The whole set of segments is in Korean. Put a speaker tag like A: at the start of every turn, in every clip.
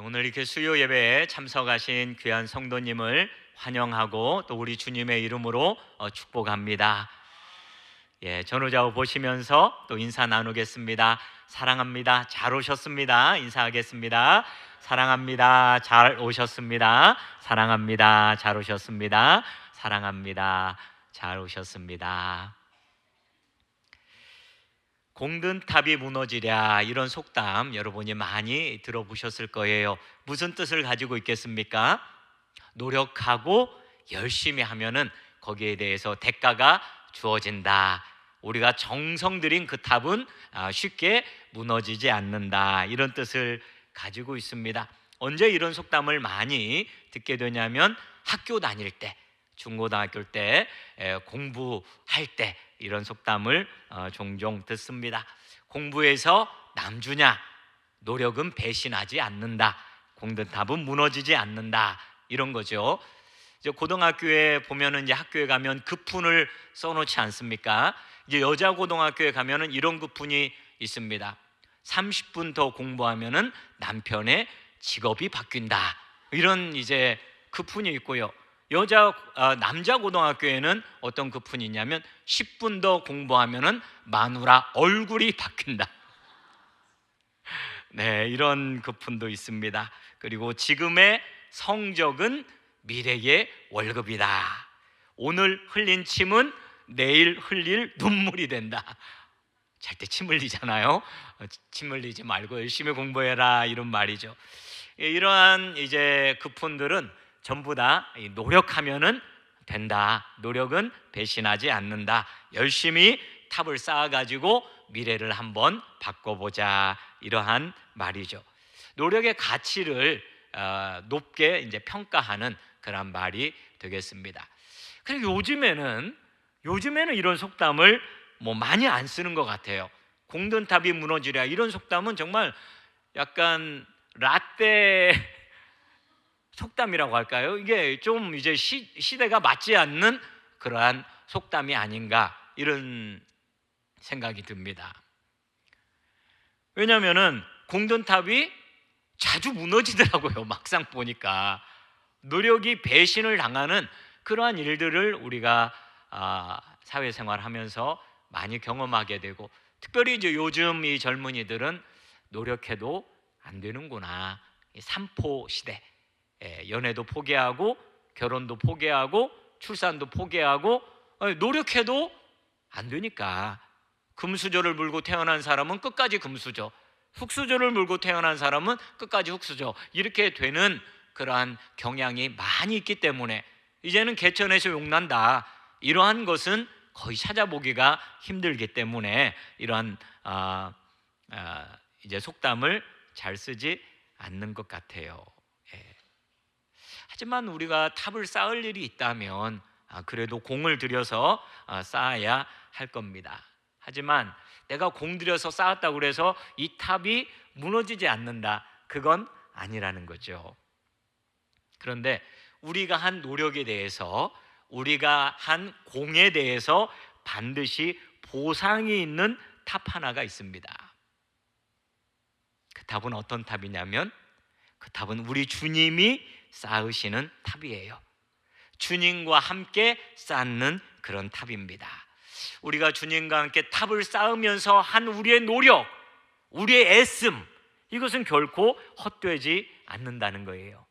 A: 오늘 이렇게 수요 예배에 참석하신 귀한 성도님을 환영하고 또 우리 주님의 이름으로 축복합니다. 전후좌우 보시면서 또 인사 나누겠습니다. 사랑합니다. 잘 오셨습니다. 인사하겠습니다. 사랑합니다. 잘 오셨습니다. 사랑합니다. 잘 오셨습니다. 사랑합니다. 잘 오셨습니다. 공든탑이 무너지랴, 이런 속담 여러분이 많이 들어보셨을 거예요. 무슨 뜻을 가지고 있겠습니까? 노력하고 열심히 하면은 거기에 대해서 대가가 주어진다. 우리가 정성 들인 그 탑은 쉽게 무너지지 않는다, 이런 뜻을 가지고 있습니다. 언제 이런 속담을 많이 듣게 되냐면 학교 다닐 때, 중고등학교 때, 공부할 때 이런 속담을 종종 듣습니다. 공부에서 남주냐, 노력은 배신하지 않는다, 공든탑은 무너지지 않는다, 이런 거죠. 이제 고등학교에 보면은 이제 학교에 가면 급훈을 써놓지 않습니까? 이제 여자 고등학교에 가면은 이런 급훈이 있습니다. 30분 더 공부하면은 남편의 직업이 바뀐다, 이런 이제 급훈이 있고요. 남자 고등학교에는 어떤 급훈이 있냐면 10분 더 공부하면은 마누라 얼굴이 바뀐다. 네, 이런 급훈도 있습니다. 그리고 지금의 성적은 미래의 월급이다. 오늘 흘린 침은 내일 흘릴 눈물이 된다. 잘 때 침 흘리잖아요. 침 흘리지 말고 열심히 공부해라, 이런 말이죠. 이러한 이제 급훈들은 전부 다 노력하면은 된다, 노력은 배신하지 않는다, 열심히 탑을 쌓아가지고 미래를 한번 바꿔보자, 이러한 말이죠. 노력의 가치를 높게 이제 평가하는 그런 말이 되겠습니다. 그리고 요즘에는 이런 속담을 많이 안 쓰는 것 같아요. 공든탑이 무너지랴, 이런 속담은 정말 약간 라떼 속담이라고 할까요? 이게 좀 이제 시대가 맞지 않는 그러한 속담이 아닌가, 이런 생각이 듭니다. 왜냐하면은 공든탑이 자주 무너지더라고요. 막상 보니까 노력이 배신을 당하는 그러한 일들을 우리가 사회생활하면서 많이 경험하게 되고, 특별히 이제 요즘 이 젊은이들은 노력해도 안 되는구나, 이 삼포 시대, 연애도 포기하고 결혼도 포기하고 출산도 포기하고, 노력해도 안 되니까 금수저를 물고 태어난 사람은 끝까지 금수저, 흙수저를 물고 태어난 사람은 끝까지 흙수저, 이렇게 되는 그러한 경향이 많이 있기 때문에 이제는 개천에서 용난다, 이러한 것은 거의 찾아보기가 힘들기 때문에 이러한 이제 속담을 잘 쓰지 않는 것 같아요. 하지만 우리가 탑을 쌓을 일이 있다면 그래도 공을 들여서 쌓아야 할 겁니다. 하지만 내가 공 들여서 쌓았다고 그래서 이 탑이 무너지지 않는다, 그건 아니라는 거죠. 그런데 우리가 한 노력에 대해서, 우리가 한 공에 대해서 반드시 보상이 있는 탑 하나가 있습니다. 그 탑은 어떤 탑이냐면, 그 탑은 우리 주님이 쌓으시는 탑이에요. 주님과 함께 쌓는 그런 탑입니다. 우리가 주님과 함께 탑을 쌓으면서 한 우리의 노력, 우리의 애씀, 이것은 결코 헛되지 않는다는 거예요.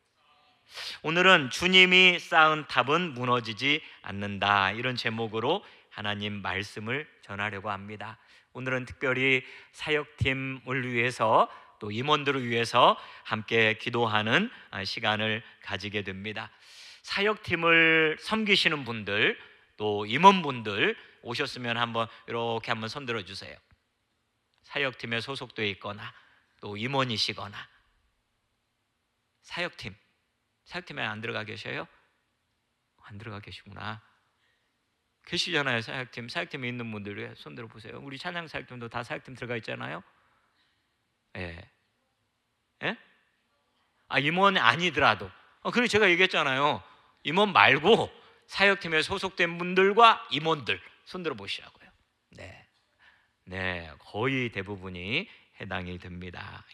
A: 오늘은 주님이 쌓은 탑은 무너지지 않는다, 이런 제목으로 하나님 말씀을 전하려고 합니다. 오늘은 특별히 사역팀을 위해서 또 임원들을 위해서 함께 기도하는 시간을 가지게 됩니다. 사역팀을 섬기시는 분들, 또 임원분들 오셨으면 이렇게 한번 손들어 주세요. 사역팀에 소속되어 있거나 또 임원이시거나, 사역팀에 안 들어가 계셔요? 안 들어가 계시구나. 계시잖아요. 사역팀에 있는 분들 손들어 보세요. 우리 찬양 사역팀도 다 사역팀 들어가 있잖아요. 예. 예? 임원이 아니더라도. 그리고 제가 얘기했잖아요. 임원 말고 사역팀에 소속된 분들과 임원들 손들어 보시라고요. 네, 거의 대부분이 해당이 됩니다.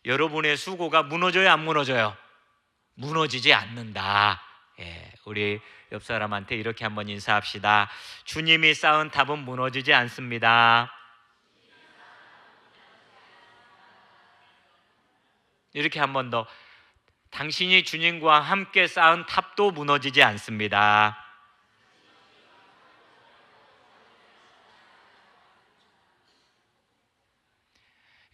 A: 여러분의 수고가 무너져요, 안 무너져요? 무너지지 않는다. 우리 옆 사람한테 이렇게 한번 인사합시다. 주님이 쌓은 탑은 무너지지 않습니다. 이렇게 한 번 더. 당신이 주님과 함께 쌓은 탑도 무너지지 않습니다.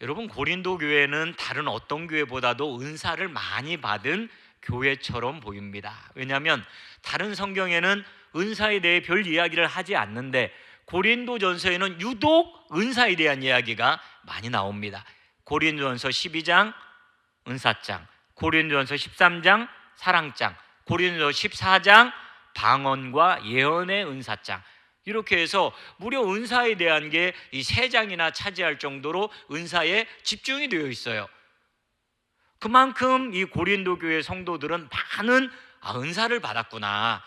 A: 여러분, 고린도 교회는 다른 어떤 교회보다도 은사를 많이 받은 교회처럼 보입니다. 왜냐하면 다른 성경에는 은사에 대해 별 이야기를 하지 않는데 고린도전서에는 유독 은사에 대한 이야기가 많이 나옵니다. 고린도전서 12장 은사장, 고린도전서 13장 사랑장, 고린도전서 14장 방언과 예언의 은사장, 이렇게 해서 무려 은사에 대한 게 이 3장이나 차지할 정도로 은사에 집중이 되어 있어요. 그만큼 이 고린도 교회 성도들은 많은 은사를 받았구나.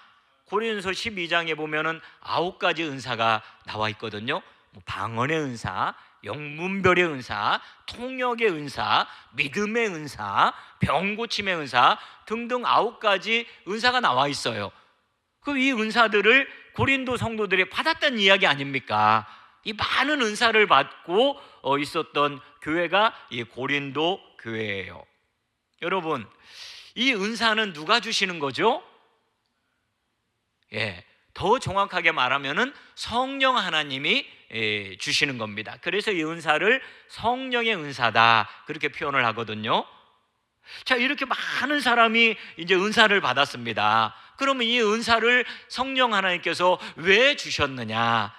A: 고린도서 12장에 보면은 9가지 은사가 나와 있거든요. 방언의 은사, 영문별의 은사, 통역의 은사, 믿음의 은사, 병 고침의 은사 등등 9가지 은사가 나와 있어요. 그럼 이 은사들을 고린도 성도들이 받았다는 이야기 아닙니까? 이 많은 은사를 받고 있었던 교회가 이 고린도 교회예요. 여러분, 이 은사는 누가 주시는 거죠? 더 정확하게 말하면은 성령 하나님이 주시는 겁니다. 그래서 이 은사를 성령의 은사다 그렇게 표현을 하거든요. 자, 이렇게 많은 사람이 이제 은사를 받았습니다. 그러면 이 은사를 성령 하나님께서 왜 주셨느냐?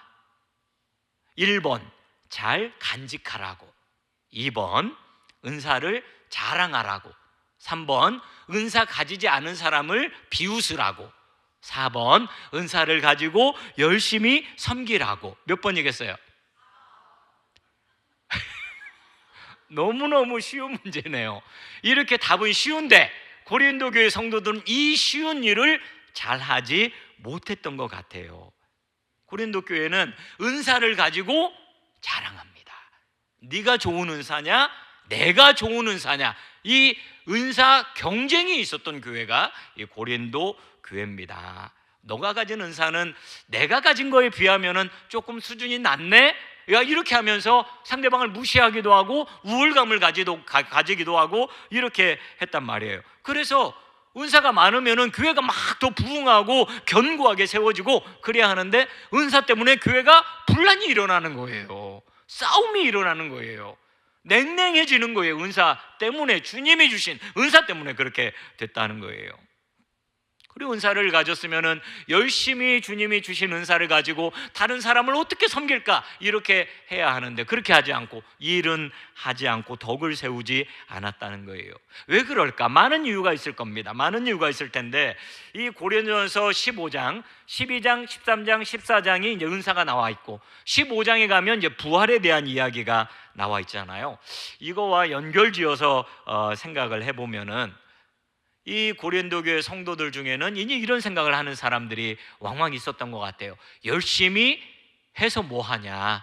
A: 1번, 잘 간직하라고. 2번, 은사를 자랑하라고. 3번, 은사 가지지 않은 사람을 비웃으라고. 4번, 은사를 가지고 열심히 섬기라고. 몇 번이겠어요? 너무너무 쉬운 문제네요. 이렇게 답은 쉬운데 고린도 교회 성도들은 이 쉬운 일을 잘하지 못했던 것 같아요. 고린도 교회는 은사를 가지고 자랑합니다. 네가 좋은 은사냐? 내가 좋은 은사냐? 이 은사 경쟁이 있었던 교회가 이 고린도 교회입니다. 너가 가진 은사는 내가 가진 거에 비하면 조금 수준이 낮네? 야, 이렇게 하면서 상대방을 무시하기도 하고 우월감을 가지기도 하고 이렇게 했단 말이에요. 그래서 은사가 많으면 교회가 막 더 부흥하고 견고하게 세워지고 그래야 하는데 은사 때문에 교회가 분란이 일어나는 거예요. 싸움이 일어나는 거예요. 냉랭해지는 거예요. 은사 때문에, 주님이 주신 은사 때문에 그렇게 됐다는 거예요. 그리고 은사를 가졌으면 열심히 주님이 주신 은사를 가지고 다른 사람을 어떻게 섬길까 이렇게 해야 하는데 그렇게 하지 않고, 일은 하지 않고 덕을 세우지 않았다는 거예요. 왜 그럴까? 많은 이유가 있을 겁니다. 많은 이유가 있을 텐데 이 고린도전서 15장, 12장, 13장, 14장이 이제 은사가 나와 있고 15장에 가면 이제 부활에 대한 이야기가 나와 있잖아요. 이거와 연결지어서 생각을 해보면은 이 고린도 교회 성도들 중에는 이제 이런 생각을 하는 사람들이 왕왕 있었던 것 같아요. 열심히 해서 뭐 하냐?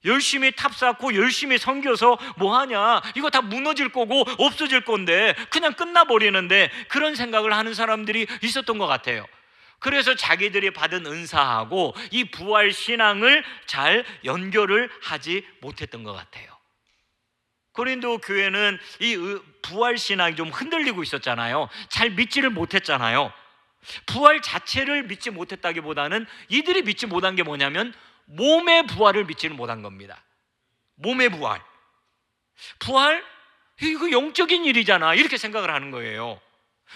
A: 열심히 탑 쌓고 열심히 섬겨서 뭐 하냐? 이거 다 무너질 거고 없어질 건데 그냥 끝나버리는데, 그런 생각을 하는 사람들이 있었던 것 같아요. 그래서 자기들이 받은 은사하고 이 부활 신앙을 잘 연결을 하지 못했던 것 같아요. 고린도 교회는 이 부활 신앙이 좀 흔들리고 있었잖아요. 잘 믿지를 못했잖아요. 부활 자체를 믿지 못했다기보다는 이들이 믿지 못한 게 뭐냐면 몸의 부활을 믿지는 못한 겁니다. 몸의 부활. 부활? 이거 영적인 일이잖아 이렇게 생각을 하는 거예요.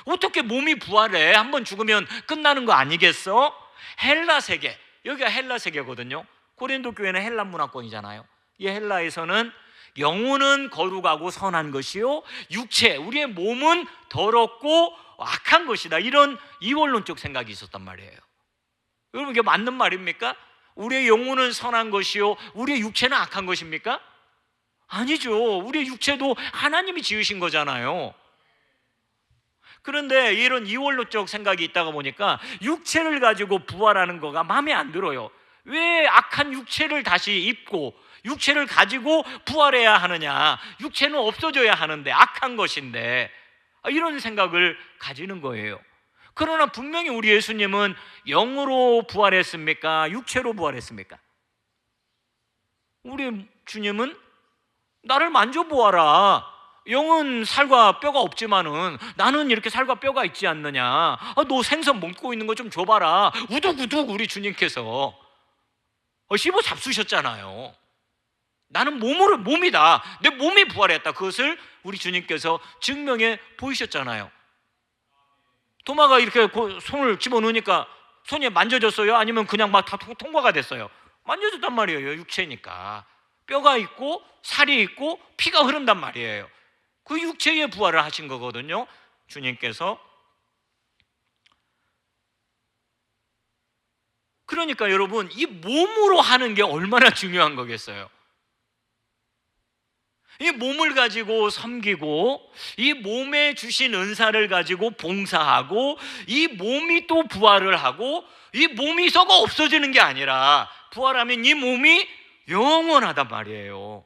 A: 어떻게 몸이 부활해? 한번 죽으면 끝나는 거 아니겠어? 헬라 세계, 여기가 헬라 세계거든요. 고린도 교회는 헬라 문화권이잖아요. 이 헬라에서는 영혼은 거룩하고 선한 것이요 육체, 우리의 몸은 더럽고 악한 것이다, 이런 이원론적 생각이 있었단 말이에요. 여러분, 이게 맞는 말입니까? 우리의 영혼은 선한 것이요 우리의 육체는 악한 것입니까? 아니죠. 우리의 육체도 하나님이 지으신 거잖아요. 그런데 이런 이원론적 생각이 있다가 보니까 육체를 가지고 부활하는 거가 마음에 안 들어요. 왜 악한 육체를 다시 입고 육체를 가지고 부활해야 하느냐? 육체는 없어져야 하는데, 악한 것인데, 이런 생각을 가지는 거예요. 그러나 분명히 우리 예수님은 영으로 부활했습니까? 육체로 부활했습니까? 우리 주님은 나를 만져보아라, 영은 살과 뼈가 없지만은 나는 이렇게 살과 뼈가 있지 않느냐, 너 생선 먹고 있는 거 좀 줘봐라, 우둑우둑 우리 주님께서 씹어 잡수셨잖아요. 나는 몸이다, 내 몸이 부활했다, 그것을 우리 주님께서 증명해 보이셨잖아요. 도마가 이렇게 손을 집어넣으니까 손이 만져졌어요? 아니면 그냥 막 다 통과가 됐어요? 만져졌단 말이에요. 육체니까 뼈가 있고 살이 있고 피가 흐른단 말이에요. 그 육체의 부활을 하신 거거든요, 주님께서. 그러니까 여러분, 이 몸으로 하는 게 얼마나 중요한 거겠어요. 이 몸을 가지고 섬기고, 이 몸에 주신 은사를 가지고 봉사하고, 이 몸이 또 부활을 하고, 이 몸이 썩어 없어지는 게 아니라 부활하면 이 몸이 영원하단 말이에요.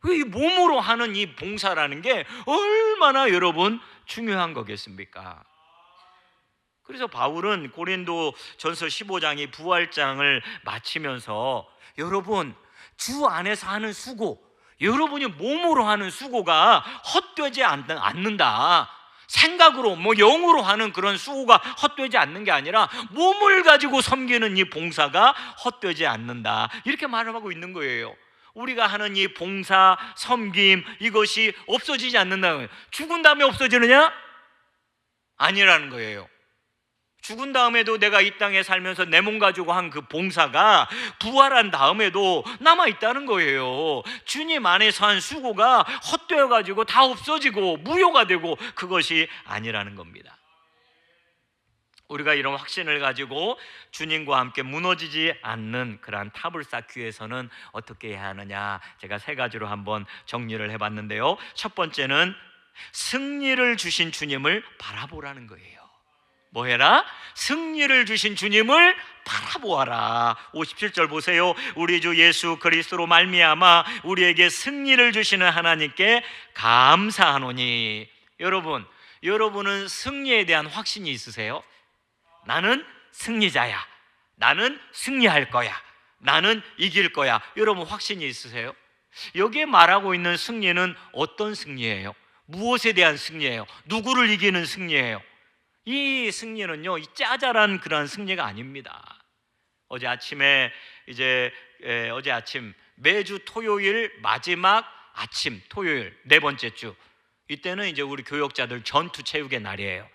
A: 이 몸으로 하는 이 봉사라는 게 얼마나 여러분 중요한 거겠습니까? 그래서 바울은 고린도 전서 15장이 부활장을 마치면서, 여러분 주 안에서 하는 수고, 여러분이 몸으로 하는 수고가 헛되지 않는다, 생각으로 영으로 하는 그런 수고가 헛되지 않는 게 아니라 몸을 가지고 섬기는 이 봉사가 헛되지 않는다, 이렇게 말을 하고 있는 거예요. 우리가 하는 이 봉사, 섬김, 이것이 없어지지 않는다는 거예요. 죽은 다음에 없어지느냐? 아니라는 거예요. 죽은 다음에도 내가 이 땅에 살면서 내 몸 가지고 한 그 봉사가 부활한 다음에도 남아있다는 거예요. 주님 안에서 한 수고가 헛되어 가지고 다 없어지고 무효가 되고, 그것이 아니라는 겁니다. 우리가 이런 확신을 가지고 주님과 함께 무너지지 않는 그러한 탑을 쌓기 위해서는 어떻게 해야 하느냐, 제가 세 가지로 한번 정리를 해봤는데요. 첫 번째는 승리를 주신 주님을 바라보라는 거예요. 뭐 해라? 승리를 주신 주님을 바라보아라. 57절 보세요. 우리 주 예수 그리스도로 말미암아 우리에게 승리를 주시는 하나님께 감사하노니. 여러분은 승리에 대한 확신이 있으세요? 나는 승리자야, 나는 승리할 거야, 나는 이길 거야, 여러분 확신이 있으세요? 여기에 말하고 있는 승리는 어떤 승리예요? 무엇에 대한 승리예요? 누구를 이기는 승리예요? 이 승리는요, 이 짜잘한 그런 승리가 아닙니다. 어제 아침 매주 토요일 마지막 아침, 토요일 네 번째 주, 이때는 이제 우리 교역자들 전투 체육의 날이에요.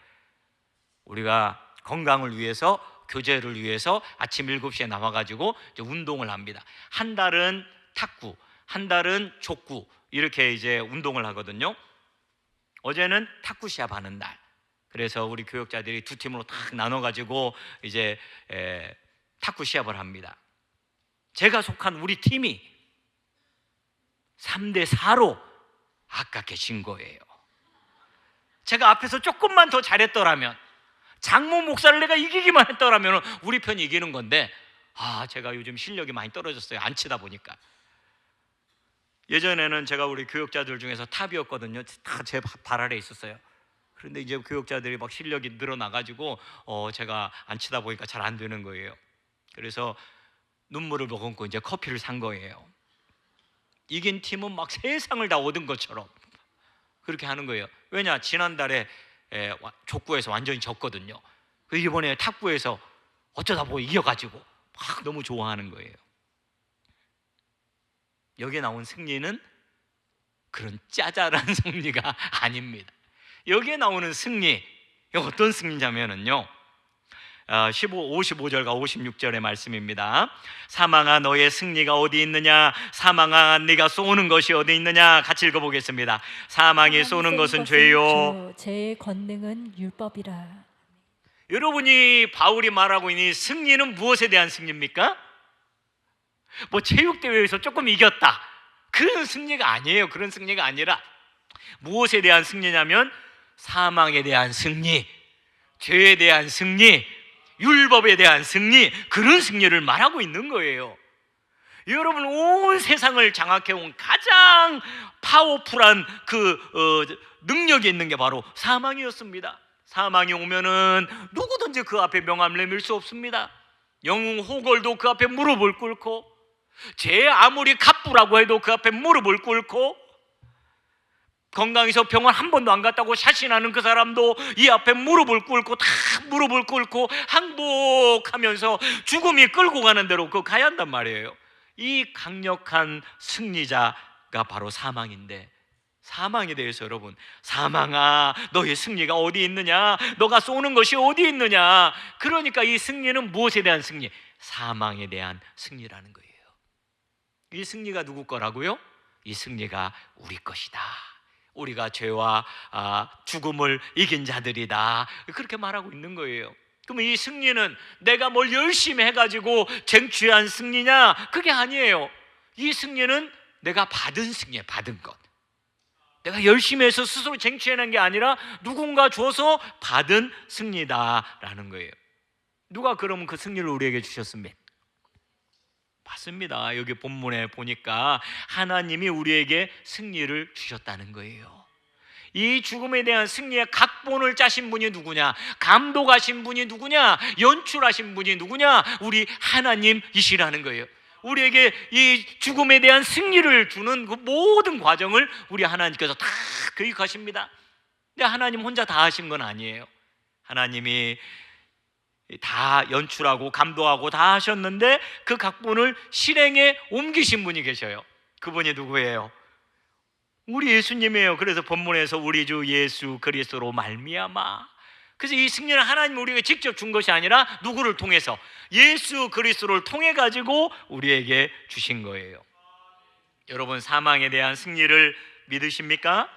A: 우리가 건강을 위해서, 교제를 위해서 아침 7시에 나와가지고 이제 운동을 합니다. 한 달은 탁구, 한 달은 족구, 이렇게 이제 운동을 하거든요. 어제는 탁구 시합하는 날. 그래서 우리 교역자들이 두 팀으로 딱 나눠가지고 이제 탁구 시합을 합니다. 제가 속한 우리 팀이 3대4로 아깝게 진 거예요. 제가 앞에서 조금만 더 잘했더라면, 장모 목사를 내가 이기기만 했더라면 우리 편이 이기는 건데, 제가 요즘 실력이 많이 떨어졌어요, 안 치다 보니까. 예전에는 제가 우리 교역자들 중에서 탑이었거든요. 다 제 발 아래에 있었어요. 그런데 이제 교역자들이 막 실력이 늘어나가지고 제가 안 치다 보니까 잘 안 되는 거예요. 그래서 눈물을 머금고 이제 커피를 산 거예요. 이긴 팀은 막 세상을 다 얻은 것처럼 그렇게 하는 거예요. 왜냐? 지난달에 족구에서 완전히 졌거든요. 이번에 탁구에서 어쩌다 보고 이겨가지고 막 너무 좋아하는 거예요. 여기에 나온 승리는 그런 짜잘한 승리가 아닙니다. 여기에 나오는 승리, 어떤 승리냐면요, 55절과 56절의 말씀입니다. 사망아 너의 승리가 어디 있느냐, 사망아 네가 쏘는 것이 어디 있느냐. 같이 읽어보겠습니다. 사망이 쏘는 것은 죄요,
B: 죄의 권능은 율법이라.
A: 여러분이 바울이 말하고 있는 승리는 무엇에 대한 승리입니까? 뭐 체육대회에서 조금 이겼다, 그런 승리가 아니에요. 그런 승리가 아니라 무엇에 대한 승리냐면 사망에 대한 승리, 죄에 대한 승리, 율법에 대한 승리, 그런 승리를 말하고 있는 거예요. 여러분, 온 세상을 장악해온 가장 파워풀한 능력이 있는 게 바로 사망이었습니다. 사망이 오면은 누구든지 그 앞에 명함 내밀 수 없습니다. 영웅 호걸도 그 앞에 무릎을 꿇고, 제 아무리 갑부라고 해도 그 앞에 무릎을 꿇고, 건강해서 병원 한 번도 안 갔다고 샤신하는 그 사람도 이 앞에 무릎을 꿇고, 다 무릎을 꿇고 항복하면서 죽음이 끌고 가는 대로 가야 한단 말이에요. 이 강력한 승리자가 바로 사망인데, 사망에 대해서 여러분, 사망아 너의 승리가 어디 있느냐, 너가 쏘는 것이 어디 있느냐. 그러니까 이 승리는 무엇에 대한 승리? 사망에 대한 승리라는 거예요. 이 승리가 누구 거라고요? 이 승리가 우리 것이다. 우리가 죄와 죽음을 이긴 자들이다, 그렇게 말하고 있는 거예요. 그럼 이 승리는 내가 뭘 열심히 해가지고 쟁취한 승리냐? 그게 아니에요. 이 승리는 내가 받은 승리예요. 받은 것. 내가 열심히 해서 스스로 쟁취해낸 게 아니라 누군가 줘서 받은 승리다라는 거예요. 누가 그러면 그 승리를 우리에게 주셨습니까? 맞습니다. 여기 본문에 보니까 하나님이 우리에게 승리를 주셨다는 거예요. 이 죽음에 대한 승리의 각본을 짜신 분이 누구냐? 감독하신 분이 누구냐? 연출하신 분이 누구냐? 우리 하나님이시라는 거예요. 우리에게 이 죽음에 대한 승리를 주는 그 모든 과정을 우리 하나님께서 다 교육하십니다. 근데 하나님 혼자 다 하신 건 아니에요. 하나님이 다 연출하고 감독하고 다 하셨는데 그 각본을 실행에 옮기신 분이 계셔요. 그분이 누구예요? 우리 예수님이에요. 그래서 본문에서 우리 주 예수 그리스도로 말미암아. 그래서 이 승리는 하나님 우리에게 직접 준 것이 아니라 누구를 통해서? 예수 그리스도를 통해 가지고 우리에게 주신 거예요. 여러분, 사망에 대한 승리를 믿으십니까?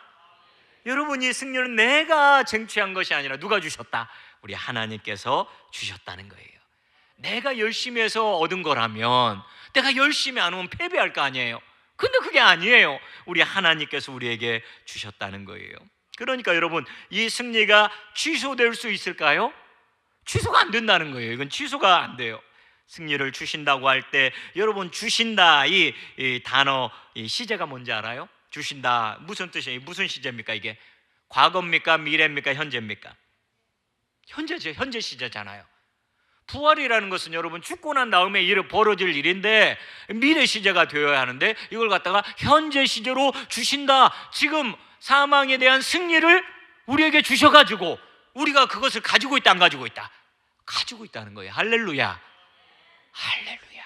A: 여러분, 이 승리는 내가 쟁취한 것이 아니라 누가 주셨다? 우리 하나님께서 주셨다는 거예요. 내가 열심히 해서 얻은 거라면, 내가 열심히 안 하면 패배할 거 아니에요. 근데 그게 아니에요. 우리 하나님께서 우리에게 주셨다는 거예요. 그러니까 여러분, 이 승리가 취소될 수 있을까요? 취소가 안 된다는 거예요. 이건 취소가 안 돼요. 승리를 주신다고 할 때, 여러분, 주신다 이 단어, 이 시제가 뭔지 알아요? 주신다 무슨 뜻이에요? 무슨 시제입니까? 이게 과거입니까? 미래입니까? 현재입니까? 현재죠. 현재 시제잖아요. 부활이라는 것은 여러분 죽고 난 다음에 벌어질 일인데 미래 시제가 되어야 하는데, 이걸 갖다가 현재 시제로 주신다. 지금 사망에 대한 승리를 우리에게 주셔가지고 우리가 그것을 가지고 있다, 안 가지고 있다? 가지고 있다는 거예요. 할렐루야, 할렐루야.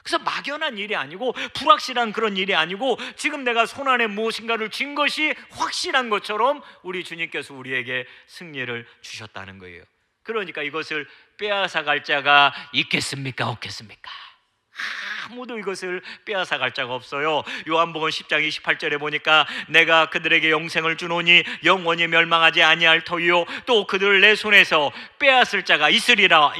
A: 그래서 막연한 일이 아니고 불확실한 그런 일이 아니고, 지금 내가 손안에 무엇인가를 쥔 것이 확실한 것처럼 우리 주님께서 우리에게 승리를 주셨다는 거예요. 그러니까 이것을 빼앗아갈 자가 있겠습니까? 없겠습니까? 아무도 이것을 빼앗아갈 자가 없어요. 요한복음 10장 28절에 보니까 내가 그들에게 영생을 주노니 영원히 멸망하지 아니할 터이요 또 그들을 내 손에서 빼앗을 자가 있느니라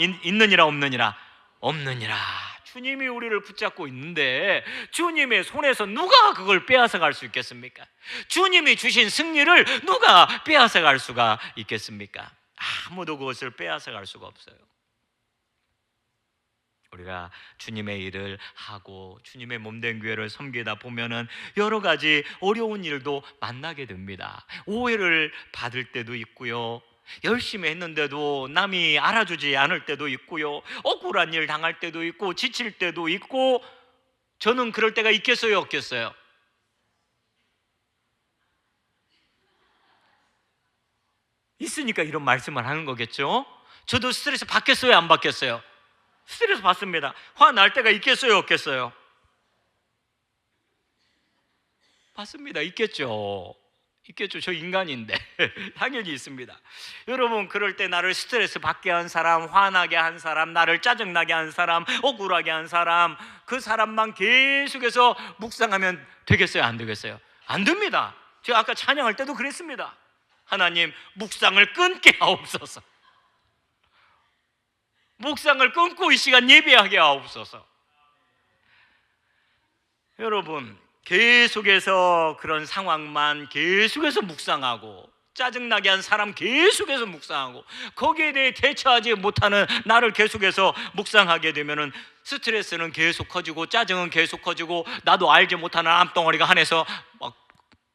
A: 없느니라? 없느니라. 주님이 우리를 붙잡고 있는데 주님의 손에서 누가 그걸 빼앗아갈 수 있겠습니까? 주님이 주신 승리를 누가 빼앗아갈 수가 있겠습니까? 아무도 그것을 빼앗아갈 수가 없어요. 우리가 주님의 일을 하고 주님의 몸된 교회를 섬기다 보면은 여러 가지 어려운 일도 만나게 됩니다. 오해를 받을 때도 있고요, 열심히 했는데도 남이 알아주지 않을 때도 있고요, 억울한 일 당할 때도 있고 지칠 때도 있고. 저는 그럴 때가 있겠어요, 없겠어요? 있으니까 이런 말씀을 하는 거겠죠. 저도 스트레스 받겠어요, 안 받겠어요? 스트레스 받습니다. 화날 때가 있겠어요, 없겠어요? 받습니다. 있겠죠. 있겠죠. 저 인간인데 당연히 있습니다. 여러분, 그럴 때 나를 스트레스 받게 한 사람, 화나게 한 사람, 나를 짜증나게 한 사람, 억울하게 한 사람, 그 사람만 계속해서 묵상하면 되겠어요, 안 되겠어요? 안 됩니다. 제가 아까 찬양할 때도 그랬습니다. 하나님, 묵상을 끊게 하옵소서. 묵상을 끊고 이 시간 예배하게 하옵소서. 여러분, 계속해서 그런 상황만 계속해서 묵상하고 짜증나게 한 사람 계속해서 묵상하고 거기에 대해 대처하지 못하는 나를 계속해서 묵상하게 되면은 스트레스는 계속 커지고 짜증은 계속 커지고 나도 알지 못하는 암덩어리가 안에서 막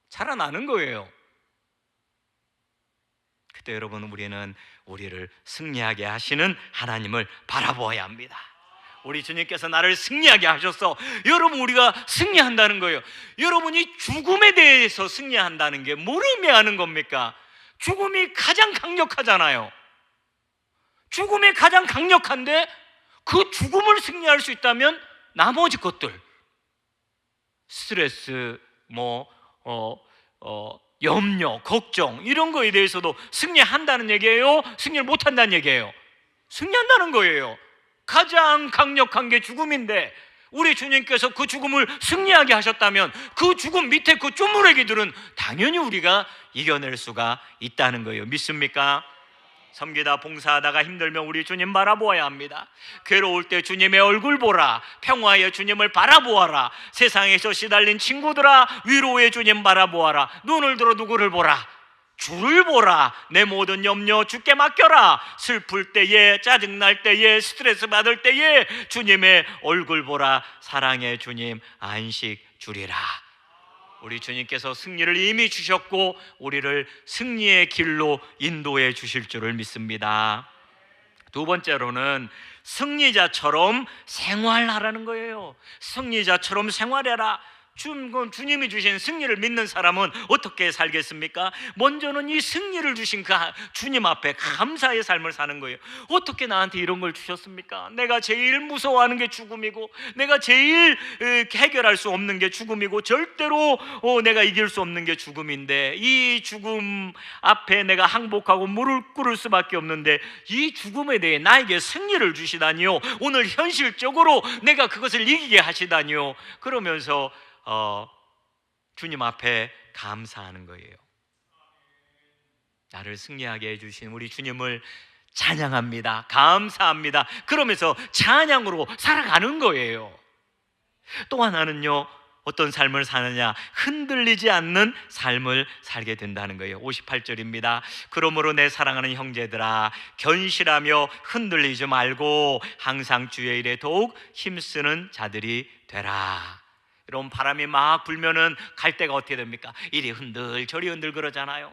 A: 자라나는 거예요. 그때 여러분, 우리는 우리를 승리하게 하시는 하나님을 바라보아야 합니다. 우리 주님께서 나를 승리하게 하셔서 여러분, 우리가 승리한다는 거예요. 여러분이 죽음에 대해서 승리한다는 게 뭘 의미하는 겁니까? 죽음이 가장 강력하잖아요. 죽음이 가장 강력한데 그 죽음을 승리할 수 있다면 나머지 것들, 스트레스, 염려, 걱정 이런 거에 대해서도 승리한다는 얘기예요? 승리를 못한다는 얘기예요? 승리한다는 거예요. 가장 강력한 게 죽음인데 우리 주님께서 그 죽음을 승리하게 하셨다면 그 죽음 밑에 그 쪼무레기들은 당연히 우리가 이겨낼 수가 있다는 거예요. 믿습니까? 섬기다 봉사하다가 힘들면 우리 주님 바라보아야 합니다. 괴로울 때 주님의 얼굴 보라. 평화의 주님을 바라보아라. 세상에서 시달린 친구들아, 위로의 주님 바라보아라. 눈을 들어 누구를 보라? 주를 보라. 내 모든 염려 주께 맡겨라. 슬플 때에, 짜증날 때에, 스트레스 받을 때에 주님의 얼굴 보라. 사랑의 주님 안식 주리라. 우리 주님께서 승리를 이미 주셨고 우리를 승리의 길로 인도해 주실 줄을 믿습니다. 두 번째로는 승리자처럼 생활하라는 거예요. 승리자처럼 생활해라. 주님이 주신 승리를 믿는 사람은 어떻게 살겠습니까? 먼저는 이 승리를 주신 그 주님 앞에 감사의 삶을 사는 거예요. 어떻게 나한테 이런 걸 주셨습니까? 내가 제일 무서워하는 게 죽음이고 내가 제일 해결할 수 없는 게 죽음이고 절대로 내가 이길 수 없는 게 죽음인데 이 죽음 앞에 내가 항복하고 무릎 꿇을 수밖에 없는데 이 죽음에 대해 나에게 승리를 주시다니요, 오늘 현실적으로 내가 그것을 이기게 하시다니요, 그러면서 주님 앞에 감사하는 거예요. 나를 승리하게 해주신 우리 주님을 찬양합니다. 감사합니다. 그러면서 찬양으로 살아가는 거예요. 또 하나는요, 어떤 삶을 사느냐? 흔들리지 않는 삶을 살게 된다는 거예요. 58절입니다. 그러므로 내 사랑하는 형제들아, 견실하며 흔들리지 말고 항상 주의 일에 더욱 힘쓰는 자들이 되라. 이런 바람이 막 불면은 갈 데가 어떻게 됩니까? 이리 흔들 저리 흔들 그러잖아요.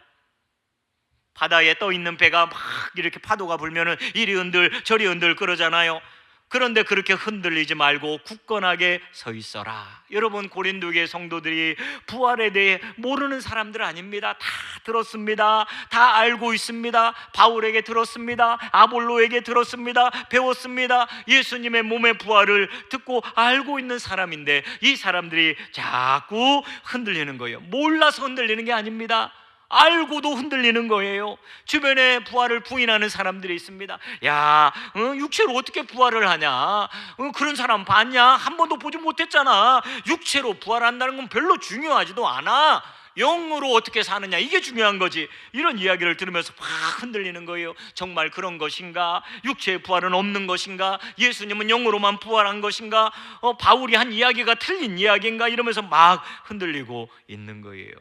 A: 바다에 떠 있는 배가 막 이렇게 파도가 불면은 이리 흔들 저리 흔들 그러잖아요. 그런데 그렇게 흔들리지 말고 굳건하게 서 있어라. 여러분, 고린도교회 성도들이 부활에 대해 모르는 사람들 아닙니다. 다 들었습니다. 다 알고 있습니다. 바울에게 들었습니다. 아볼로에게 들었습니다. 배웠습니다. 예수님의 몸의 부활을 듣고 알고 있는 사람인데 이 사람들이 자꾸 흔들리는 거예요. 몰라서 흔들리는 게 아닙니다. 알고도 흔들리는 거예요. 주변에 부활을 부인하는 사람들이 있습니다. 야, 육체로 어떻게 부활을 하냐? 그런 사람 봤냐? 한 번도 보지 못했잖아. 육체로 부활한다는 건 별로 중요하지도 않아. 영으로 어떻게 사느냐, 이게 중요한 거지. 이런 이야기를 들으면서 막 흔들리는 거예요. 정말 그런 것인가? 육체의 부활은 없는 것인가? 예수님은 영으로만 부활한 것인가? 바울이 한 이야기가 틀린 이야기인가? 이러면서 막 흔들리고 있는 거예요.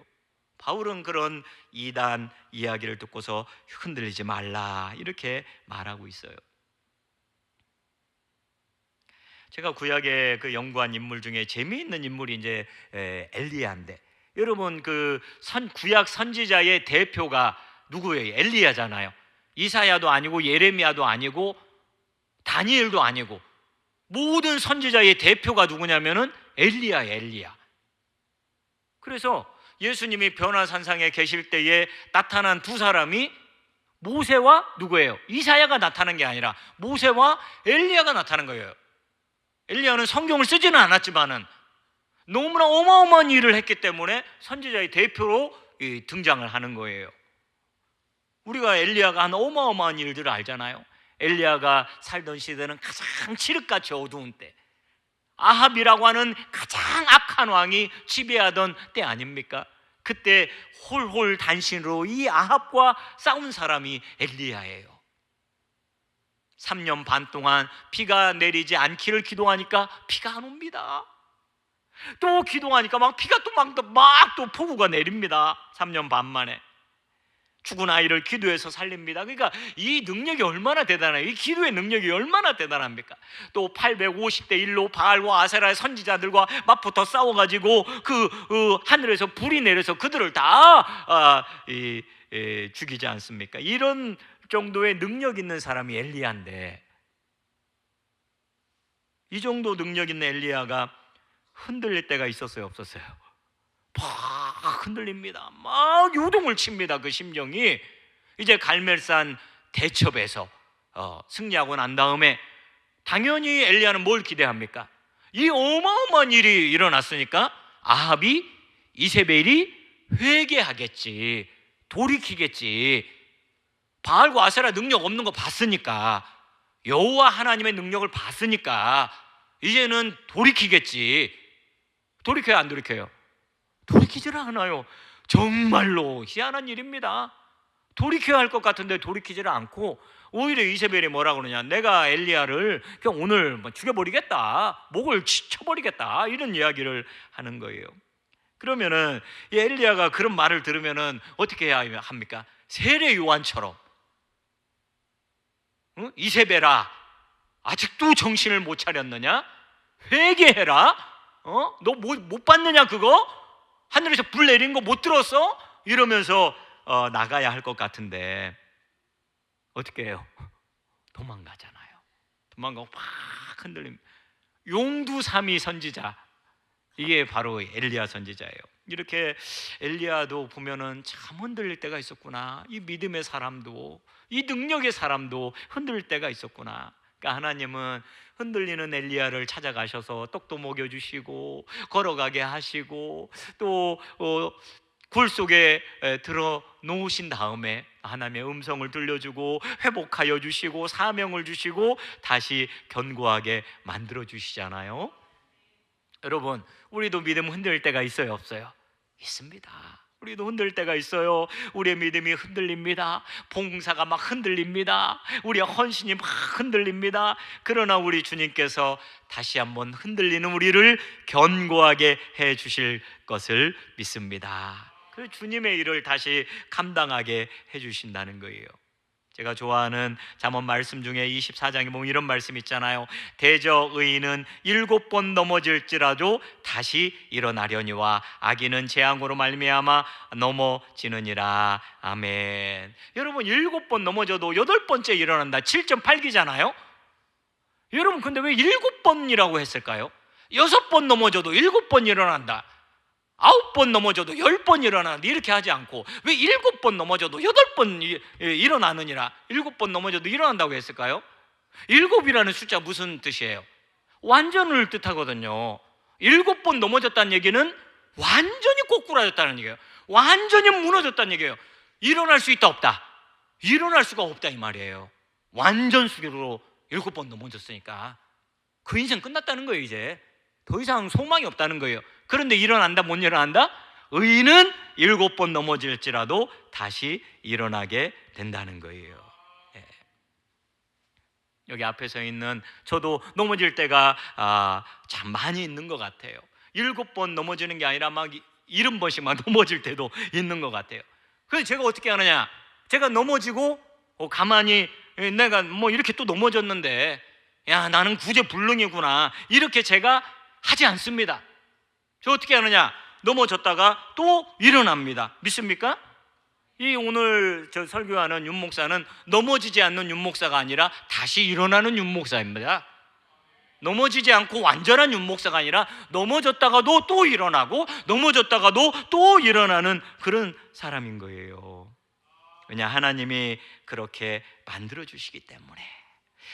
A: 바울은 그런 이단 이야기를 듣고서 흔들리지 말라 이렇게 말하고 있어요. 제가 구약에 그 연구한 인물 중에 재미있는 인물이 이제 엘리야인데, 여러분 그 구약 선지자의 대표가 누구예요? 엘리야잖아요. 이사야도 아니고 예레미야도 아니고 다니엘도 아니고 모든 선지자의 대표가 누구냐면은 엘리야예요. 엘리야. 그래서 예수님이 변화산상에 계실 때에 나타난 두 사람이 모세와 누구예요? 이사야가 나타난 게 아니라 모세와 엘리야가 나타난 거예요. 엘리야는 성경을 쓰지는 않았지만은 너무나 어마어마한 일을 했기 때문에 선지자의 대표로 등장을 하는 거예요. 우리가 엘리야가 한 어마어마한 일들을 알잖아요. 엘리야가 살던 시대는 가장 칠흑같이 어두운 때, 아합이라고 하는 가장 악한 왕이 지배하던 때 아닙니까? 그때 홀홀 단신으로 이 아합과 싸운 사람이 엘리야예요. 3년 반 동안 비가 내리지 않기를 기도하니까 비가 안 옵니다. 또 기도하니까 막 비가 또 폭우가 내립니다. 3년 반 만에. 죽은 아이를 기도해서 살립니다. 그러니까 이 능력이 얼마나 대단해요. 이 기도의 능력이 얼마나 대단합니까? 또 850대 1로 바알과 아세라의 선지자들과 맞붙어 싸워가지고 하늘에서 불이 내려서 그들을 다 죽이지 않습니까? 이런 정도의 능력 있는 사람이 엘리야인데, 이 정도 능력 있는 엘리야가 흔들릴 때가 있었어요, 없었어요? 막 흔들립니다. 막 요동을 칩니다. 그 심정이. 이제 갈멜산 대첩에서 승리하고 난 다음에 당연히 엘리야는 뭘 기대합니까? 이 어마어마한 일이 일어났으니까 아합이, 이세벨이 회개하겠지, 돌이키겠지. 바알과 아세라 능력 없는 거 봤으니까, 여호와 하나님의 능력을 봤으니까 이제는 돌이키겠지. 돌이켜요, 안 돌이켜요? 돌이키질 않아요. 정말로 희한한 일입니다. 돌이켜야 할 것 같은데 돌이키질 않고 오히려 이세벨이 뭐라 그러냐, 내가 엘리야를 그냥 오늘 죽여버리겠다, 목을 쳐버리겠다, 이런 이야기를 하는 거예요. 그러면은 이 엘리야가 그런 말을 들으면은 어떻게 해야 합니까? 세례 요한처럼, 응? 이세벨아, 아직도 정신을 못 차렸느냐? 회개해라. 너 못 봤느냐 그거? 하늘에서 불 내린 거 못 들었어? 이러면서 나가야 할 것 같은데 어떻게 해요? 도망가잖아요. 도망가고 막 흔들립니다. 용두삼위 선지자, 이게 바로 엘리야 선지자예요. 이렇게 엘리야도 보면은 참 흔들릴 때가 있었구나. 이 믿음의 사람도, 이 능력의 사람도 흔들릴 때가 있었구나. 그러니까 하나님은 흔들리는 엘리야를 찾아가셔서 떡도 먹여주시고 걸어가게 하시고 또 굴 속에 들어 놓으신 다음에 하나님의 음성을 들려주고 회복하여 주시고 사명을 주시고 다시 견고하게 만들어 주시잖아요. 여러분, 우리도 믿음 흔들릴 때가 있어요, 없어요? 있습니다. 우리도 흔들릴 때가 있어요. 우리의 믿음이 흔들립니다. 봉사가 막 흔들립니다. 우리의 헌신이 막 흔들립니다. 그러나 우리 주님께서 다시 한번 흔들리는 우리를 견고하게 해 주실 것을 믿습니다. 그 주님의 일을 다시 감당하게 해 주신다는 거예요. 제가 좋아하는 잠언 말씀 중에 24장에 보면 이런 말씀 있잖아요. 대저 의인은 7번 넘어질지라도 다시 일어나려니와 악인은 재앙으로 말미암아 넘어지느니라. 아멘. 여러분, 7번 넘어져도 8번째 일어난다. 7.8기잖아요. 여러분, 근데 왜 7번이라고 했을까요? 6번 넘어져도 7번 일어난다, 9번 넘어져도 10번 일어나는데 이렇게 하지 않고 왜 7번 넘어져도 8번 일어나느니라, 7번 넘어져도 일어난다고 했을까요? 7이라는 숫자 무슨 뜻이에요? 완전을 뜻하거든요. 7번 넘어졌다는 얘기는 완전히 꼬꾸라졌다는 얘기예요. 완전히 무너졌다는 얘기예요. 일어날 수 있다, 없다? 일어날 수가 없다, 이 말이에요. 완전 수기로 7번 넘어졌으니까 그 인생 끝났다는 거예요. 이제 더 이상 소망이 없다는 거예요. 그런데 일어난다, 못 일어난다? 의인은 7번 넘어질지라도 다시 일어나게 된다는 거예요. 예. 여기 앞에 서 있는 저도 넘어질 때가 참 많이 있는 것 같아요. 7번 넘어지는 게 아니라 막 70번씩만 넘어질 때도 있는 것 같아요. 그래서 제가 어떻게 하느냐, 제가 넘어지고 가만히 내가 뭐 이렇게 또 넘어졌는데 야, 나는 구제불능이구나, 이렇게 제가 하지 않습니다. 저 어떻게 하느냐, 넘어졌다가 또 일어납니다. 믿습니까? 이 오늘 저 설교하는 윤 목사는 넘어지지 않는 윤 목사가 아니라 다시 일어나는 윤 목사입니다. 넘어지지 않고 완전한 윤 목사가 아니라 넘어졌다가도 또 일어나고 넘어졌다가도 또 일어나는 그런 사람인 거예요. 왜냐, 하나님이 그렇게 만들어 주시기 때문에.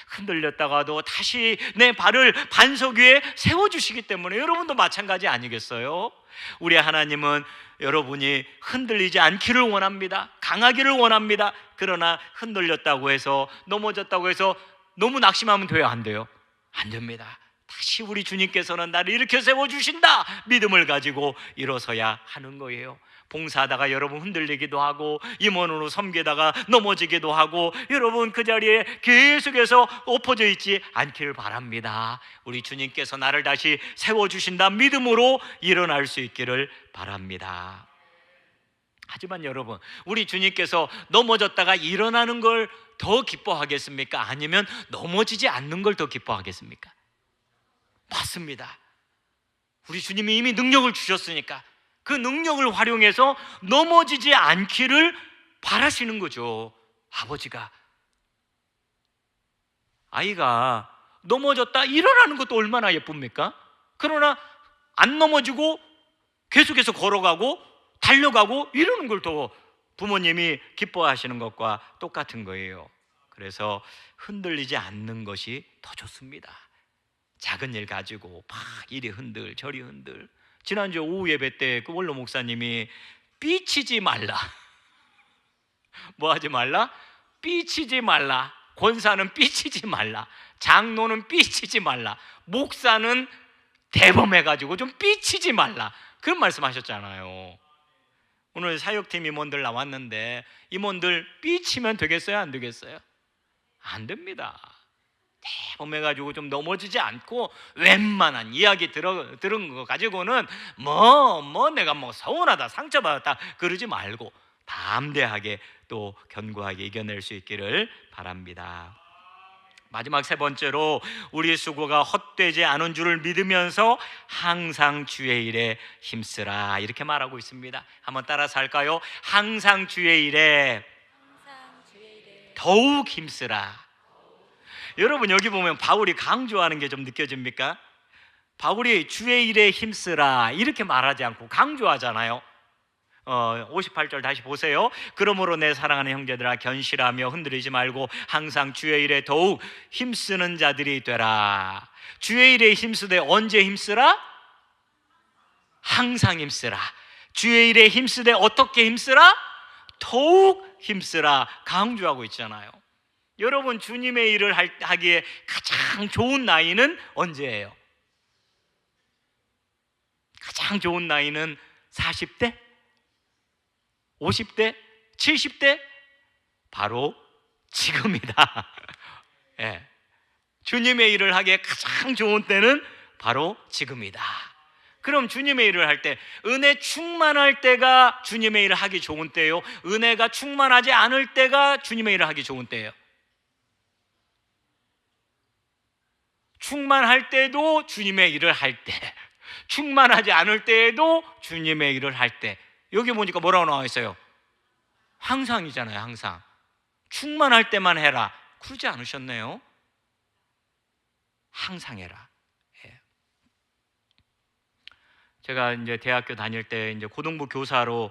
A: 흔들렸다가도 다시 내 발을 반석 위에 세워주시기 때문에. 여러분도 마찬가지 아니겠어요? 우리 하나님은 여러분이 흔들리지 않기를 원합니다. 강하기를 원합니다. 그러나 흔들렸다고 해서, 넘어졌다고 해서 너무 낙심하면 돼요, 안 돼요? 안 됩니다. 다시 우리 주님께서는 나를 일으켜 세워주신다, 믿음을 가지고 일어서야 하는 거예요. 봉사하다가 여러분 흔들리기도 하고 임원으로 섬기다가 넘어지기도 하고 여러분 그 자리에 계속해서 엎어져 있지 않기를 바랍니다. 우리 주님께서 나를 다시 세워주신다 믿음으로 일어날 수 있기를 바랍니다. 하지만 여러분, 우리 주님께서 넘어졌다가 일어나는 걸 더 기뻐하겠습니까? 아니면 넘어지지 않는 걸 더 기뻐하겠습니까? 맞습니다. 우리 주님이 이미 능력을 주셨으니까 그 능력을 활용해서 넘어지지 않기를 바라시는 거죠. 아버지가. 아이가 넘어졌다 일어나는 것도 얼마나 예쁩니까? 그러나 안 넘어지고 계속해서 걸어가고 달려가고 이러는 걸 더 부모님이 기뻐하시는 것과 똑같은 거예요. 그래서 흔들리지 않는 것이 더 좋습니다. 작은 일 가지고 막 이리 흔들 저리 흔들. 지난주 오후 예배 때 그 원로 목사님이 삐치지 말라. 뭐 하지 말라? 삐치지 말라. 권사는 삐치지 말라. 장로는 삐치지 말라. 목사는 대범해가지고 좀 삐치지 말라. 그런 말씀하셨잖아요. 오늘 사역팀 임원들 나왔는데 임원들 삐치면 되겠어요? 안 되겠어요? 안 됩니다. 대범해가지고 좀 넘어지지 않고 웬만한 이야기 들은 거 가지고는 내가 서운하다 상처받았다 그러지 말고 담대하게 또 견고하게 이겨낼 수 있기를 바랍니다. 마지막 세 번째로 우리 수고가 헛되지 않은 줄을 믿으면서 항상 주의 일에 힘쓰라 이렇게 말하고 있습니다. 한번 따라서 할까요? 항상 주의 일에 더욱 힘쓰라. 여러분 여기 보면 바울이 강조하는 게 좀 느껴집니까? 바울이 주의 일에 힘쓰라 이렇게 말하지 않고 강조하잖아요. 58절 다시 보세요. 그러므로 내 사랑하는 형제들아 견실하며 흔들리지 말고 항상 주의 일에 더욱 힘쓰는 자들이 되라. 주의 일에 힘쓰되 언제 힘쓰라? 항상 힘쓰라. 주의 일에 힘쓰되 어떻게 힘쓰라? 더욱 힘쓰라 강조하고 있잖아요. 여러분 주님의 일을 하기에 가장 좋은 나이는 언제예요? 가장 좋은 나이는 40대? 50대? 70대? 바로 지금이다. 예. 주님의 일을 하기에 가장 좋은 때는 바로 지금이다. 그럼 주님의 일을 할 때 은혜 충만할 때가 주님의 일을 하기 좋은 때예요? 은혜가 충만하지 않을 때가 주님의 일을 하기 좋은 때예요? 충만할 때도 주님의 일을 할 때, 충만하지 않을 때에도 주님의 일을 할 때. 여기 보니까 뭐라고 나와 있어요? 항상이잖아요. 항상. 충만할 때만 해라 그러지 않으셨네요. 항상 해라. 예. 제가 이제 대학교 다닐 때 이제 고등부 교사로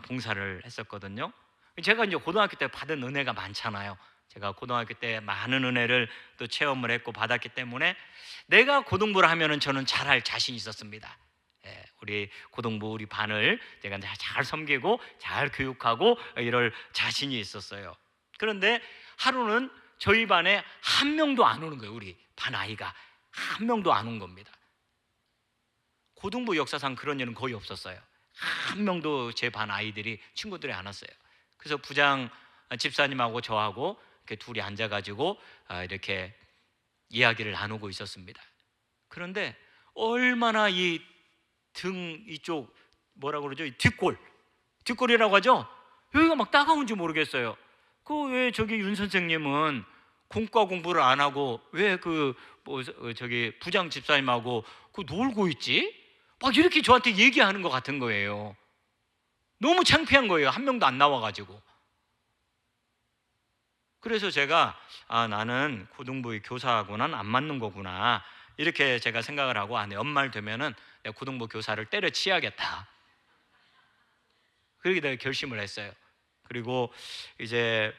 A: 봉사를 했었거든요. 제가 이제 고등학교 때 받은 은혜가 많잖아요. 제가 고등학교 때 많은 은혜를 또 체험을 했고 받았기 때문에 내가 고등부를 하면은 저는 잘할 자신이 있었습니다. 예, 우리 고등부 우리 반을 제가 잘 섬기고 잘 교육하고 이럴 자신이 있었어요. 그런데 하루는 저희 반에 한 명도 안 오는 거예요. 우리 반 아이가 한 명도 안 온 겁니다. 고등부 역사상 그런 일은 거의 없었어요. 한 명도 제 반 아이들이 친구들이 안 왔어요. 그래서 부장 집사님하고 저하고 이렇게 둘이 앉아가지고 이렇게 이야기를 나누고 있었습니다. 그런데 얼마나 이 등 이쪽 뭐라고 그러죠? 뒷골이라고 하죠? 여기가 막 따가운지 모르겠어요. 그 왜 저기 윤 선생님은 공과 공부를 안 하고 왜 저기 부장 집사님하고 놀고 있지? 막 이렇게 저한테 얘기하는 것 같은 거예요. 너무 창피한 거예요. 한 명도 안 나와가지고. 그래서 제가 나는 고등부의 교사하고는 안 맞는 거구나 이렇게 제가 생각을 하고 연말 되면은 내가 고등부 교사를 때려치야겠다 그렇게 내가 결심을 했어요. 그리고 이제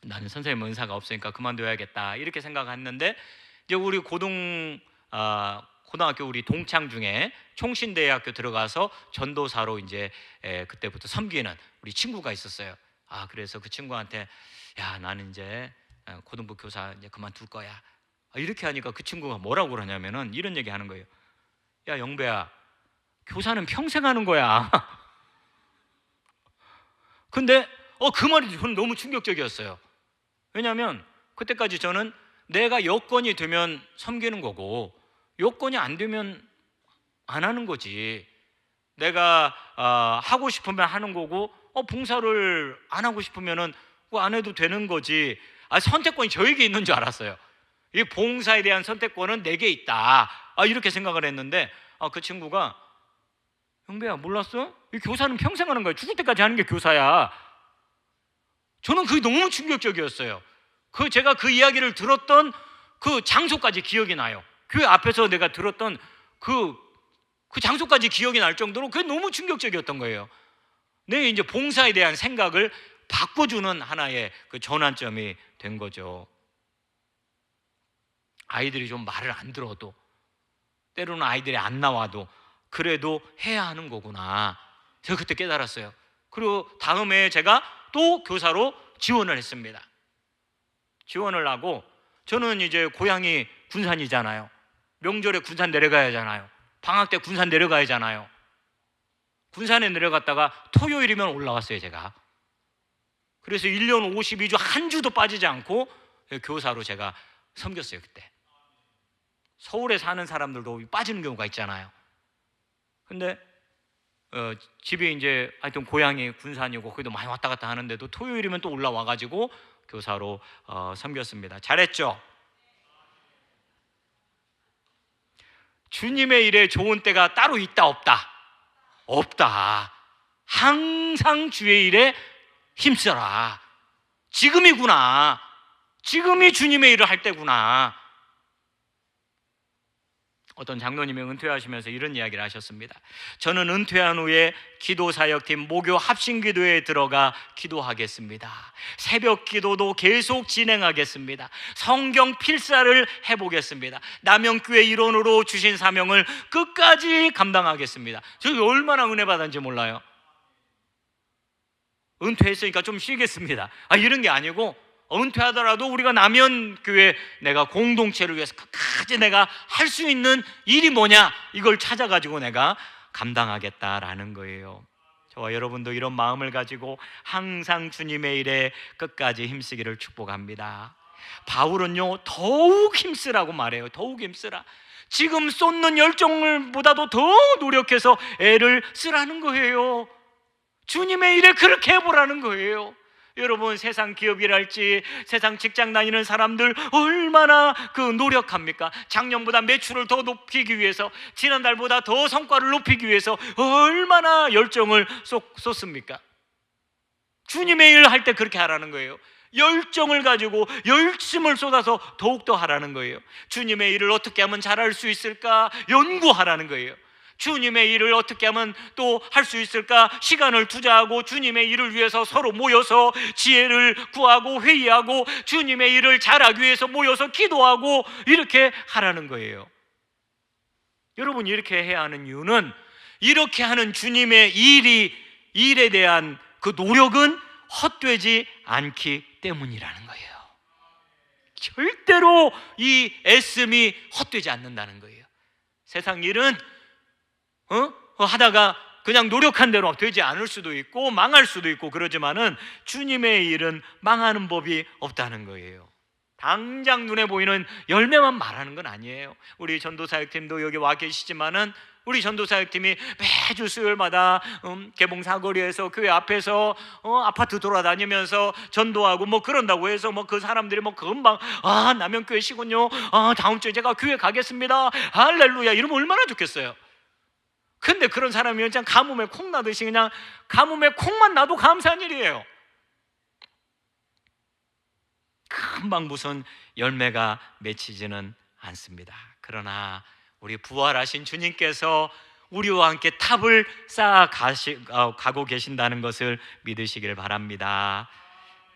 A: 나는 선생님 은사가 없으니까 그만둬야겠다 이렇게 생각했는데 이제 우리 고등학교 우리 동창 중에 총신대학교 들어가서 전도사로 이제 그때부터 섬기는 우리 친구가 있었어요. 그래서 그 친구한테 야 나는 이제 고등부 교사 이제 그만둘 거야 이렇게 하니까 그 친구가 뭐라고 그러냐면은 이런 얘기 하는 거예요. 야 영배야 교사는 평생 하는 거야. 근데 그 말이 저는 너무 충격적이었어요. 왜냐하면 그때까지 저는 내가 여건이 되면 섬기는 거고 여건이 안 되면 안 하는 거지. 내가 하고 싶으면 하는 거고, 봉사를 안 하고 싶으면은 그거 안 해도 되는 거지. 선택권이 저에게 있는 줄 알았어요. 이 봉사에 대한 선택권은 내게 있다, 이렇게 생각을 했는데, 그 친구가, 형배야 몰랐어? 이 교사는 평생 하는 거야. 죽을 때까지 하는 게 교사야. 저는 그게 너무 충격적이었어요. 제가 그 이야기를 들었던 그 장소까지 기억이 나요. 교회 앞에서 내가 들었던 그 장소까지 기억이 날 정도로 그게 너무 충격적이었던 거예요. 내 이제 봉사에 대한 생각을 바꿔주는 하나의 그 전환점이 된 거죠. 아이들이 좀 말을 안 들어도, 때로는 아이들이 안 나와도 그래도 해야 하는 거구나, 제가 그때 깨달았어요. 그리고 다음에 제가 또 교사로 지원을 했습니다. 지원을 하고, 저는 이제 고향이 군산이잖아요. 명절에 군산 내려가야 하잖아요. 방학 때 군산 내려가야 하잖아요. 군산에 내려갔다가 토요일이면 올라왔어요, 제가. 그래서 1년 52주 한 주도 빠지지 않고 교사로 제가 섬겼어요. 그때 서울에 사는 사람들도 빠지는 경우가 있잖아요. 근데 집이 이제 하여튼 고향이 군산이고 거기도 많이 왔다 갔다 하는데도 토요일이면 또 올라와가지고 교사로 섬겼습니다. 잘했죠? 주님의 일에 좋은 때가 따로 있다 없다? 없다. 항상 주의 일에 힘써라. 지금이구나. 지금이 주님의 일을 할 때구나. 어떤 장로님이 은퇴하시면서 이런 이야기를 하셨습니다. 저는 은퇴한 후에 기도사역팀 모교 합심기도에 들어가 기도하겠습니다. 새벽 기도도 계속 진행하겠습니다. 성경 필사를 해보겠습니다. 남영교회 일원으로 주신 사명을 끝까지 감당하겠습니다. 저희 얼마나 은혜 받았는지 몰라요. 은퇴했으니까 좀 쉬겠습니다, 이런 게 아니고, 은퇴하더라도 우리가 남현교회 내가 공동체를 위해서 끝까지 내가 할 수 있는 일이 뭐냐, 이걸 찾아가지고 내가 감당하겠다라는 거예요. 저와 여러분도 이런 마음을 가지고 항상 주님의 일에 끝까지 힘쓰기를 축복합니다. 바울은요, 더욱 힘쓰라고 말해요. 더욱 힘쓰라. 지금 쏟는 열정보다도 더 노력해서 애를 쓰라는 거예요. 주님의 일에 그렇게 해보라는 거예요. 여러분, 세상 기업이랄지 세상 직장 다니는 사람들 얼마나 노력합니까? 작년보다 매출을 더 높이기 위해서, 지난달보다 더 성과를 높이기 위해서 얼마나 열정을 쏟습니까? 주님의 일을 할 때 그렇게 하라는 거예요. 열정을 가지고 열심을 쏟아서 더욱더 하라는 거예요. 주님의 일을 어떻게 하면 잘할 수 있을까 연구하라는 거예요. 주님의 일을 어떻게 하면 또 할 수 있을까 시간을 투자하고, 주님의 일을 위해서 서로 모여서 지혜를 구하고 회의하고, 주님의 일을 잘하기 위해서 모여서 기도하고, 이렇게 하라는 거예요. 여러분, 이렇게 해야 하는 이유는, 이렇게 하는 주님의 일에 대한 그 노력은 헛되지 않기 때문이라는 거예요. 절대로 이 애씀이 헛되지 않는다는 거예요. 세상 일은 하다가 그냥 노력한 대로 되지 않을 수도 있고 망할 수도 있고 그러지만은, 주님의 일은 망하는 법이 없다는 거예요. 당장 눈에 보이는 열매만 말하는 건 아니에요. 우리 전도사역팀도 여기 와 계시지만은, 우리 전도사역팀이 매주 수요일마다 개봉 사거리에서 교회 앞에서 아파트 돌아다니면서 전도하고 그런다고 해서 그 사람들이 금방 남영교회시군요, 다음 주에 제가 교회 가겠습니다, 할렐루야, 이러면 얼마나 좋겠어요. 근데 그런 사람이 그냥 가뭄에 콩 나듯이 그냥 가뭄에 콩만 나도 감사한 일이에요. 금방 무슨 열매가 맺히지는 않습니다. 그러나 우리 부활하신 주님께서 우리와 함께 탑을 쌓아 가고 계신다는 것을 믿으시길 바랍니다.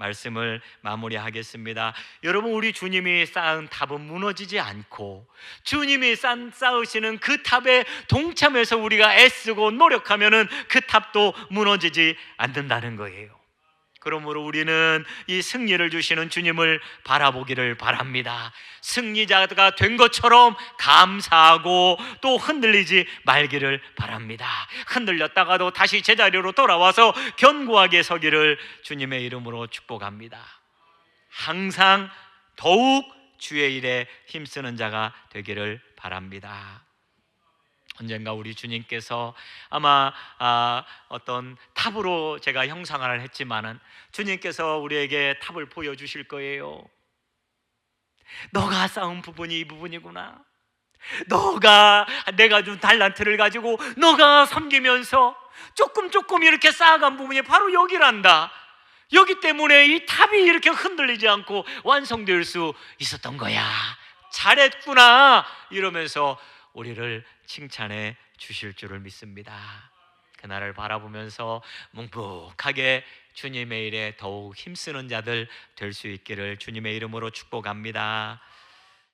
A: 말씀을 마무리하겠습니다. 여러분, 우리 주님이 쌓은 탑은 무너지지 않고, 주님이 쌓으시는 그 탑에 동참해서 우리가 애쓰고 노력하면은 그 탑도 무너지지 않는다는 거예요. 그러므로 우리는 이 승리를 주시는 주님을 바라보기를 바랍니다. 승리자가 된 것처럼 감사하고 또 흔들리지 말기를 바랍니다. 흔들렸다가도 다시 제자리로 돌아와서 견고하게 서기를 주님의 이름으로 축복합니다. 항상 더욱 주의 일에 힘쓰는 자가 되기를 바랍니다. 언젠가 우리 주님께서 아마 어떤 탑으로 제가 형상화를 했지만은 주님께서 우리에게 탑을 보여주실 거예요. 너가 쌓은 부분이 이 부분이구나. 너가 내가 준 달란트를 가지고 너가 섬기면서 조금 이렇게 쌓아간 부분이 바로 여기란다. 여기 때문에 이 탑이 이렇게 흔들리지 않고 완성될 수 있었던 거야. 잘했구나. 이러면서 우리를 칭찬해 주실 줄을 믿습니다. 그날을 바라보면서 묵묵하게 주님의 일에 더욱 힘쓰는 자들 될 수 있기를 주님의 이름으로 축복합니다.